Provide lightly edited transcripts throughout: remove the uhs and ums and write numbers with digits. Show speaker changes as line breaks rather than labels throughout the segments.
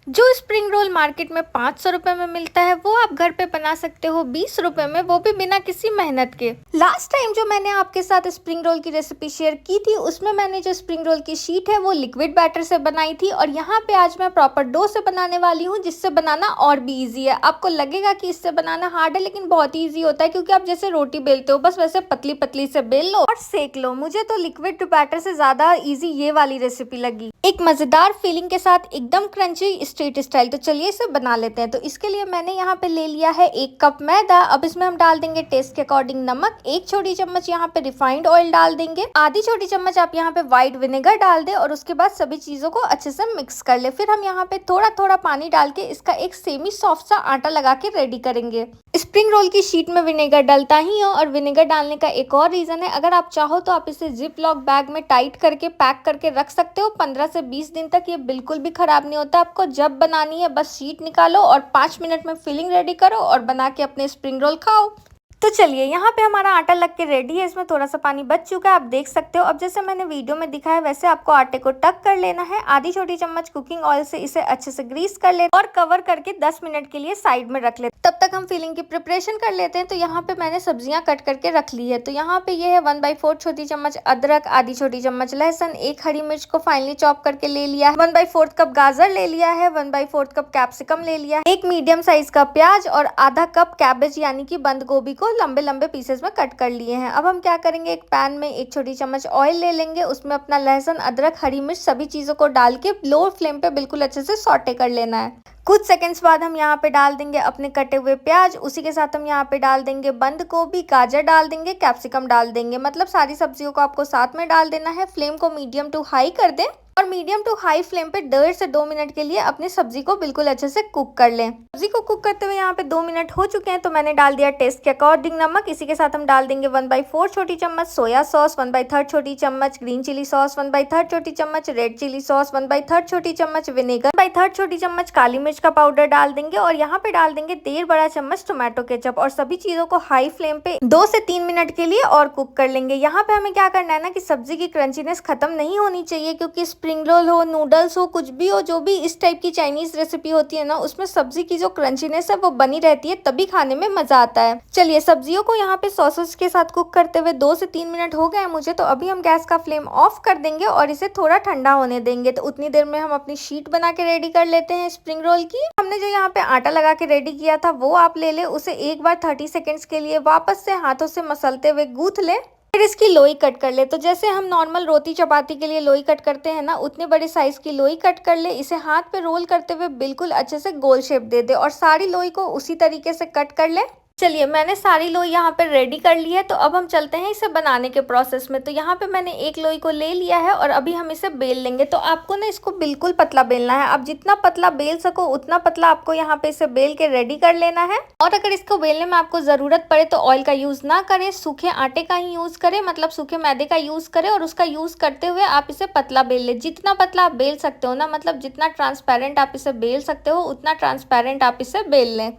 जो spring roll market में 500 रुपए में मिलता है वो आप घर पे बना सकते हो 20 रुपए में, वो भी बिना किसी मेहनत के। लास्ट टाइम जो मैंने आपके साथ स्प्रिंग रोल की रेसिपी शेयर की थी उसमें मैंने जो स्प्रिंग रोल की शीट है वो लिक्विड बैटर से बनाई थी, और यहाँ पे आज मैं प्रॉपर डो से बनाने वाली हूँ जिससे बनाना और भी ईजी है। आपको लगेगा कि इससे बनाना हार्ड है, लेकिन बहुत ईजी होता है क्योंकि आप जैसे रोटी बेलते हो बस वैसे पतली पतली से बेल लो और सेक लो। मुझे तो लिक्विड बैटर से ज्यादा ईजी ये वाली रेसिपी लगी, एक मजेदार फीलिंग के साथ, एकदम क्रंची स्ट्रीट स्टाइल। तो चलिए इसे बना लेते हैं। तो इसके लिए मैंने यहाँ पे ले लिया है 1 कप मैदा। अब इसमें हम डाल देंगे टेस्ट के अकॉर्डिंग नमक, 1 छोटी चम्मच यहाँ पे रिफाइंड ऑयल डाल देंगे, आधी छोटी चम्मच आप यहाँ पे व्हाइट विनेगर डाल दे, और उसके बाद सभी चीजों को अच्छे से मिक्स कर ले। फिर हम यहाँ पे थोड़ा थोड़ा पानी डाल के इसका एक सेमी सॉफ्ट सा आटा लगा के रेडी करेंगे। स्प्रिंग रोल की शीट में विनेगर डलता ही हो, और विनेगर डालने का एक और रीजन है, अगर आप चाहो तो आप इसे जिप लॉक बैग में टाइट करके पैक करके रख सकते हो 15 से 20 दिन तक। ये बिल्कुल भी खराब नहीं होता। आपको जब बनानी है बस शीट निकालो और 5 मिनट में फिलिंग रेडी करो और बना के अपने स्प्रिंग रोल खाओ। तो चलिए यहाँ पे हमारा आटा लग के रेडी है, इसमें थोड़ा सा पानी बच चुका है, आप देख सकते हो। अब जैसे मैंने वीडियो में दिखाया वैसे आपको आटे को टक कर लेना है, आधी छोटी चम्मच कुकिंग ऑयल से इसे अच्छे से ग्रीस कर लेते और कवर करके 10 मिनट के लिए साइड में रख लेते। तब तक हम फिलिंग की प्रिपरेशन कर लेते हैं। तो यहाँ पे मैंने सब्जियां कट करके रख ली है। तो यहाँ पे ये है 1/4 छोटी चम्मच अदरक, आधी छोटी चम्मच लहसुन, 1 हरी मिर्च को फाइनली चॉप करके ले लिया है, 1/4 कप गाजर ले लिया है, 1/4 कप कैप्सिकम ले लिया है, 1 मीडियम साइज का प्याज और आधा कप कैबेज यानी कि बंद गोभी को लंबे लंबे पीसेस में कट कर लिए हैं। अब हम क्या करेंगे, एक पैन में 1 छोटी चम्मच ऑयल ले लेंगे, उसमें अपना लहसुन, अदरक, हरी मिर्च सभी चीजों को डाल के लो फ्लेम पे बिल्कुल अच्छे से सॉटे कर लेना है। कुछ सेकंड्स बाद हम यहाँ पे डाल देंगे अपने कटे हुए प्याज, उसी के साथ हम यहाँ पे डाल देंगे बंद गोभी, गाजर डाल देंगे, कैप्सिकम डाल देंगे, मतलब सारी सब्जियों को आपको साथ में डाल देना है। फ्लेम को मीडियम टू हाई कर दें और मीडियम टू हाई फ्लेम पे 1.5 से 2 मिनट के लिए अपनी सब्जी को बिल्कुल अच्छे से कुक कर लें। सब्जी को कुक करते हुए यहाँ पे 2 मिनट हो चुके हैं, तो मैंने डाल दिया टेस्ट के अकॉर्डिंग नमक। इसी के साथ हम डाल देंगे 1/4 छोटी चम्मच सोया सॉस, 1/3 छोटी चम्मच ग्रीन चिली सॉस, 1/3 छोटी चम्मच रेड चिली सॉस, 1/3 छोटी चम्मच विनेगर, 1/3 छोटी चम्मच काली मिर्च का पाउडर डाल देंगे, और यहाँ पे डाल देंगे 1.5 बड़ा चम्मच टोमेटो केचप, और सभी चीजों को हाई फ्लेम पे 2 से 3 मिनट के लिए और कुक कर लेंगे। यहाँ पे हमें क्या करना है ना कि सब्जी की क्रंचीनेस खत्म नहीं होनी चाहिए, क्योंकि स्प्रिंग रोल हो, नूडल्स हो, कुछ भी हो, जो भी इस टाइप की चाइनीज रेसिपी होती है ना, उसमें सब्जी की जो क्रंचीनेस है वो बनी रहती है, तभी खाने में मजा आता है। चलिए सब्जियों को यहाँ पे सॉसेस के साथ कुक करते हुए 2 से 3 मिनट हो गए हैं मुझे, तो अभी हम गैस का फ्लेम ऑफ कर देंगे और इसे थोड़ा ठंडा होने देंगे। तो उतनी देर में हम अपनी शीट बना के रेडी कर लेते हैं स्प्रिंग रोल की। हमने जो यहाँ पे आटा लगा के रेडी किया था वो आप ले ले, उसे एक बार 30 सेकेंड्स के लिए वापस से हाथों से मसलते हुए गूंथ ले, फिर इसकी लोई कट कर ले। तो जैसे हम नॉर्मल रोटी चपाती के लिए लोई कट करते हैं ना, उतने बड़े साइज की लोई कट कर ले। इसे हाथ पे रोल करते हुए बिल्कुल अच्छे से गोल शेप दे दे और सारी लोई को उसी तरीके से कट कर ले। चलिए मैंने सारी लोई यहाँ पे रेडी कर ली है, तो अब हम चलते हैं इसे बनाने के प्रोसेस में। तो यहाँ पे मैंने एक लोई को ले लिया है और अभी हम इसे बेल लेंगे। तो आपको ना इसको बिल्कुल पतला बेलना है, आप जितना पतला बेल सको उतना पतला आपको यहाँ पे इसे बेल के रेडी कर लेना है। और अगर इसको बेलने में आपको जरूरत पड़े तो ऑयल का यूज ना करें, सूखे आटे का ही यूज करें, मतलब सूखे मैदे का यूज करें, और उसका यूज करते हुए आप इसे पतला बेल ले। जितना पतला आप बेल सकते हो ना, मतलब जितना ट्रांसपेरेंट आप इसे बेल सकते हो उतना ट्रांसपेरेंट आप इसे बेल लें।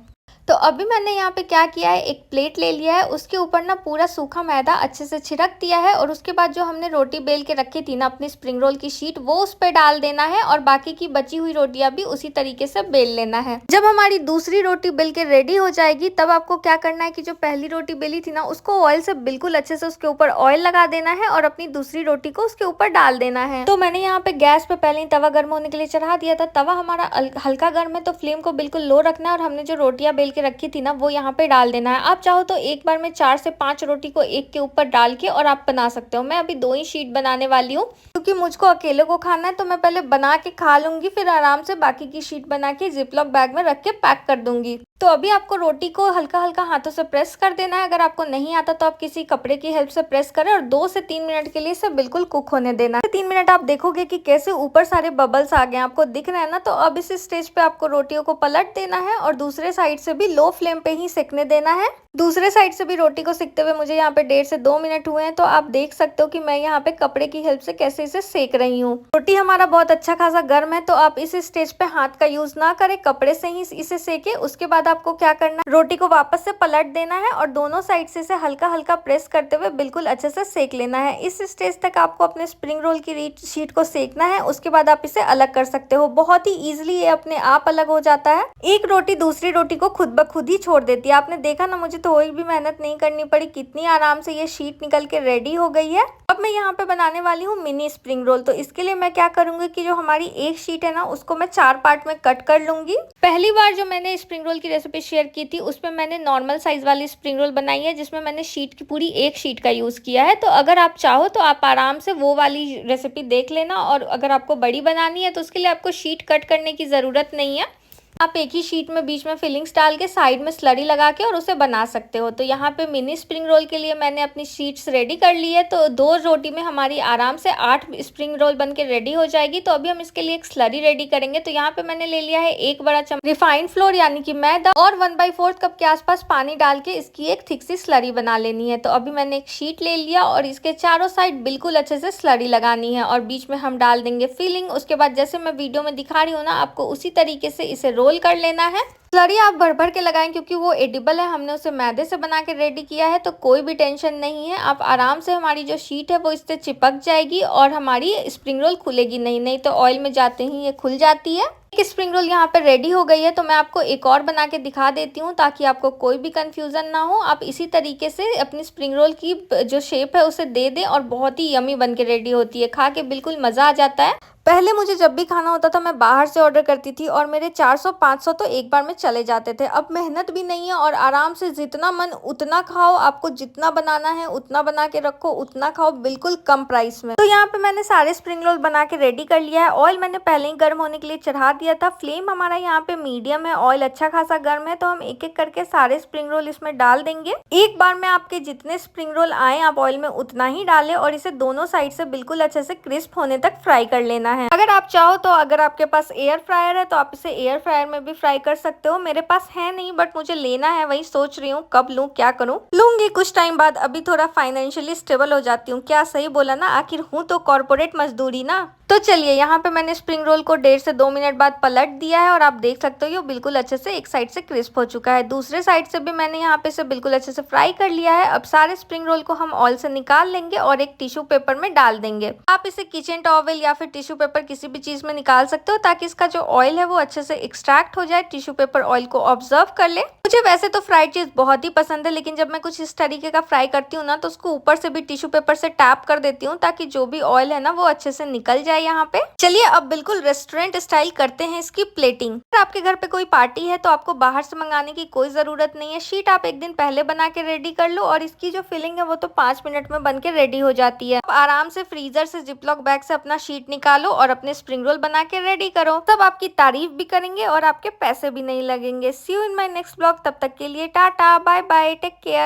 तो अभी मैंने यहाँ पे क्या किया है, एक प्लेट ले लिया है, उसके ऊपर ना पूरा सूखा मैदा अच्छे से छिड़क दिया है, और उसके बाद जो हमने रोटी बेल के रखी थी ना अपनी स्प्रिंग रोल की शीट, वो उस पे डाल देना है, और बाकी की बची हुई रोटियां भी उसी तरीके से बेल लेना है। जब हमारी दूसरी रोटी बेल के रेडी हो जाएगी तब आपको क्या करना है कि जो पहली रोटी बेली थी ना उसको ऑयल से बिल्कुल अच्छे से उसके ऊपर ऑयल लगा देना है और अपनी दूसरी रोटी को उसके ऊपर डाल देना है। तो मैंने यहाँ पे गैस पे पहले ही तवा गर्म होने के लिए चढ़ा दिया था। तवा हमारा हल्का गर्म है तो फ्लेम को बिल्कुल लो रखना है, और हमने जो रोटियां बेल के रखी थी ना वो यहाँ पे डाल देना है। आप चाहो तो एक बार में 4 से 5 रोटी को एक के ऊपर डाल के और आप बना सकते हो। मैं अभी 2 ही शीट बनाने वाली हूँ, क्योंकि मुझको अकेले को खाना है, तो मैं पहले बना के खा लूंगी, फिर आराम से बाकी की शीट बना के जिपलॉक बैग में रख के पैक कर दूंगी। तो अभी आपको रोटी को हल्का हल्का हाथों से प्रेस कर देना है। अगर आपको नहीं आता तो आप किसी कपड़े की हेल्प से प्रेस करें, और 2 से 3 मिनट के लिए इसे बिल्कुल कुक होने देना है। 3 मिनट आप देखोगे कि कैसे ऊपर सारे बबल्स आ गए, आपको दिख रहे हैं ना। तो अब इस स्टेज पे आपको रोटियों को पलट देना है और दूसरे साइड से भी लो फ्लेम पे ही सेकने देना है। दूसरे साइड से भी रोटी को सेकते हुए मुझे यहाँ पे 1.5 से 2 मिनट हुए हैं, तो आप देख सकते हो कि मैं यहाँ पे कपड़े की हेल्प से कैसे इसे सेक रही हूँ। रोटी हमारा बहुत अच्छा खासा गर्म है, तो आप इस स्टेज पे हाथ का यूज ना करें, कपड़े से ही इसे सेके। उसके बाद बाद आपको क्या करना है, रोटी को वापस से पलट देना है और दोनों साइड से इसे हल्का हल्का प्रेस करते हुए बिल्कुल अच्छे से सेक लेना है। इस स्टेज तक आपको अपने स्प्रिंग रोल की शीट को सेकना है। उसके बाद आप इसे अलग कर सकते हो। बहुत ही ईजिली ये अपने आप अलग हो जाता है। एक रोटी दूसरी रोटी को खुद ब खुद ही छोड़ देती है। आपने देखा ना, मुझे तो कोई भी मेहनत नहीं करनी पड़ी, कितनी आराम से ये शीट निकल के रेडी हो गई है। अब मैं यहाँ पे बनाने वाली हूँ मिनी स्प्रिंग रोल। तो इसके लिए मैं क्या करूंगी कि जो हमारी एक शीट है ना, उसको मैं 4 पार्ट में कट कर लूंगी। पहली बार जो मैंने स्प्रिंग रोल की रेसिपी शेयर की थी, उसमें मैंने नॉर्मल साइज वाली स्प्रिंग रोल बनाई है, जिसमें मैंने शीट की पूरी एक शीट का यूज किया है। तो अगर आप चाहो तो आप आराम से वो वाली रेसिपी देख लेना, और अगर आपको बड़ी बनानी है तो उसके लिए आपको शीट कट करने की जरूरत नहीं है। आप एक ही शीट में बीच में फिलिंग्स डाल के साइड में स्लरी लगा के और उसे बना सकते हो। तो यहाँ पे मिनी स्प्रिंग रोल के लिए मैंने अपनी शीट्स रेडी कर ली है। तो 2 रोटी में हमारी आराम से 8 स्प्रिंग रोल बन के रेडी हो जाएगी। तो अभी हम इसके लिए एक स्लरी रेडी करेंगे। तो यहाँ पे मैंने ले लिया है 1 बड़ा चम्मच रिफाइंड फ्लोर यानी कि मैदा, और 1/4 कप के आसपास पानी डाल के इसकी एक थिक सी स्लरी बना लेनी है। तो अभी मैंने एक शीट ले लिया और इसके चारों साइड बिल्कुल अच्छे से स्लरी लगानी है, और बीच में हम डाल देंगे फिलिंग। उसके बाद जैसे मैं वीडियो में दिखा रही हूँ ना, आपको उसी तरीके से इसे रोल कर लेना है। स्लरी आप भर भर के लगाएं, क्योंकि वो एडिबल है, हमने उसे मैदे से बना के रेडी किया है। तो कोई भी टेंशन नहीं है, आप आराम से, हमारी जो शीट है वो इससे चिपक जाएगी और हमारी स्प्रिंग रोल खुलेगी नहीं तो ऑयल में जाते ही ये खुल जाती है। एक स्प्रिंग रोल यहाँ पे रेडी हो गई है। तो मैं आपको एक और बना के दिखा देती हूँ, ताकि आपको कोई भी कंफ्यूजन ना हो। आप इसी तरीके से अपनी स्प्रिंग रोल की जो शेप है उसे दे दें, और बहुत ही यमी बन के रेडी होती है, खा के बिल्कुल मजा आ जाता है। पहले मुझे जब भी खाना होता था मैं बाहर से ऑर्डर करती थी, और मेरे 400-500 तो एक बार में चले जाते थे। अब मेहनत भी नहीं है, और आराम से जितना मन उतना खाओ, आपको जितना बनाना है उतना बना के रखो, उतना खाओ, बिल्कुल कम प्राइस में। तो यहाँ पे मैंने सारे स्प्रिंग रोल बना के रेडी कर लिया है। ऑयल मैंने पहले ही गर्म होने के लिए चढ़ा दिया था। फ्लेम हमारा यहाँ पे मीडियम है, ऑयल अच्छा खासा गर्म है। तो हम एक एक करके सारे स्प्रिंग रोल इसमें डाल देंगे। एक बार में आपके जितने स्प्रिंग रोल आए आप ऑयल में उतना ही डालें, और इसे दोनों साइड से बिल्कुल अच्छे से क्रिस्प होने तक फ्राई कर लेना है। अगर आप चाहो तो, अगर आपके पास एयर फ्रायर है तो आप इसे एयर फ्रायर में भी फ्राई कर सकते हो। मेरे पास है नहीं, बट मुझे लेना है, वही सोच रही हूँ कब लूँ, क्या करूँ। लूंगी कुछ टाइम बाद, अभी थोड़ा फाइनेंशियली स्टेबल हो जाती हूँ। क्या सही बोला ना, आखिर हूँ तो कॉर्पोरेट मजदूरी ना। तो चलिए, यहाँ पे मैंने स्प्रिंग रोल को 1.5 से 2 मिनट बाद पलट दिया है, और आप देख सकते हो ये बिल्कुल अच्छे से एक साइड से क्रिस्प हो चुका है। दूसरे साइड से भी मैंने यहाँ पे इसे बिल्कुल अच्छे से फ्राई कर लिया है। अब सारे स्प्रिंग रोल को हम ऑयल से निकाल लेंगे और एक टिश्यू पेपर में डाल देंगे। आप इसे किचन टॉवल या फिर टिश्यू पेपर किसी भी चीज में निकाल सकते हो, ताकि इसका जो ऑयल है वो अच्छे से एक्सट्रैक्ट हो जाए, टिश्यू पेपर ऑयल को ऑब्जर्व कर ले। मुझे वैसे तो फ्राइड चीज बहुत ही पसंद है, लेकिन जब मैं कुछ इस तरीके का फ्राई करती हूँ ना, तो उसको ऊपर से भी टिश्यू पेपर से टैप कर देती हूँ, ताकि जो भी ऑयल है ना वो अच्छे से निकल जाए यहाँ पे। चलिए अब बिल्कुल रेस्टोरेंट स्टाइल करते हैं इसकी प्लेटिंग। अगर आपके घर पे कोई पार्टी है तो आपको बाहर से मंगाने की कोई जरूरत नहीं है। शीट आप एक दिन पहले बना के रेडी कर लो, और इसकी जो फिलिंग है वो तो 5 मिनट में बन के रेडी हो जाती है। अब आराम से फ्रीजर से जिपलॉक बैग से अपना शीट निकालो और अपने स्प्रिंग रोल बना के रेडी करो। तब आपकी तारीफ भी करेंगे और आपके पैसे भी नहीं लगेंगे। See you in my next blog. तब तक के लिए tata bye bye, take care.